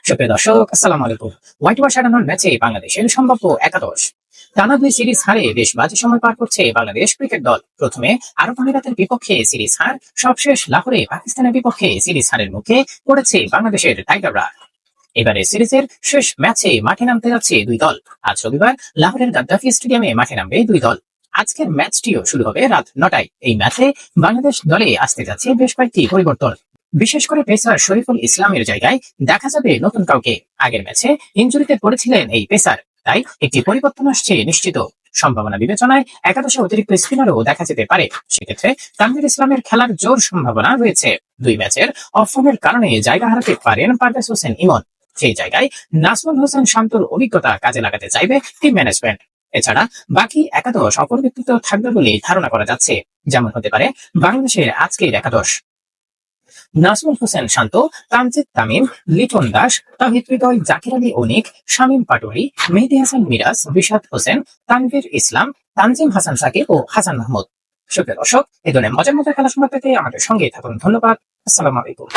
সুপ্রিয় দর্শক, আসসালামু আলাইকুম। হোয়াইট ওয়াশ এড়ানোর ম্যাচে বাংলাদেশের সম্ভাব্য একাদশ। টানা 2 সিরিজ হারে বেশ বাজে সময় পার করছে বাংলাদেশ ক্রিকেট দল। প্রথমে আরব আমিরাতের বিপক্ষে সিরিজ হার, সবশেষ লাহোরে পাকিস্তানের বিপক্ষে সিরিজ হারের মুখে পড়েছে বাংলাদেশের টাইগাররা। এবারে সিরিজের শেষ ম্যাচে মাঠে নামতে যাচ্ছে দুই দল। আজ রবিবার লাহোরের গাদ্দাফি স্টেডিয়ামে মাঠে নামবে দুই দল। আজকের ম্যাচটিও শুরু হবে রাত 9টায়। এই ম্যাচে বাংলাদেশ দলে আসতে যাচ্ছে বেশ কয়েকটি পরিবর্তন। বিশেষ করে পেসার শরীফুল ইসলামের জায়গায় দেখা যাবে নতুন কাউকে। আগের ম্যাচে ইনজুরিতে পড়েছিলেন এই পেসার, তাই একটি পরিবর্তন আসছে নিশ্চিত। সম্ভাবনা বিবেচনায় একাদশে অতিরিক্ত স্পিনারও দেখা যেতে পারে। সেক্ষেত্রে তানভীর ইসলামের খেলার জোর সম্ভাবনা রয়েছে। দুই ম্যাচের অফ ফর্মের কারণে জায়গা হারাতে পারেন পারভেজ হোসেন ইমন। সেই জায়গায় নাজমুল হোসেন শান্তর অভিজ্ঞতা কাজে লাগাতে চাইবে টিম ম্যানেজমেন্ট। এছাড়া বাকি একাদশ অপরিবর্তিত থাকবে বলে ধারণা করা যাচ্ছে। যেমন হতে পারে বাংলাদেশের আজকের একাদশ: নাজমুল হোসেন শান্ত, তামজিদ তামিম, লিটন দাস, তাওহিদ হৃদয়, জাকির আলী অনিক, শামীম পাটোয়ারি, মেহেদী হাসান মিরাজ, রিশাদ হোসেন, তানভীর ইসলাম, তানজিম হাসান সাকিব ও হাসান মাহমুদ। সুপ্রিয় দর্শক, এই ধরনের মজার মজার খেলা সংবাদ পেতে আমাদের সঙ্গে থাকুন। ধন্যবাদ। আসসালামু আলাইকুম।